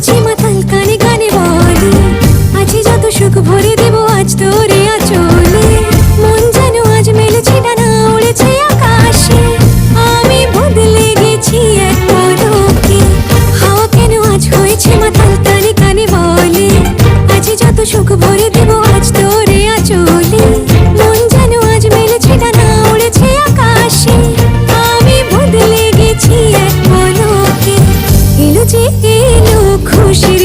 হয়েছি মাতাল, কানে কানে বলে আছে যত সুখ ভরে দেব আজ তোরে আঁচলে। মন যেন আজ মেলেছে ডানা, উড়েছে আকাশে। আমি বদলে গেছি এক পলকে। হাওয়া কেন আজ হয়েছে মাতাল, কানে কানে বলে আছে যত সুখ ভরে দেব আজ তোরে আঁচলে। মন যেন আজ মেলেছে ডানা, উড়েছে আকাশে। আমি বদলে গেছি এক পলকে। এলো যে এলো খুশির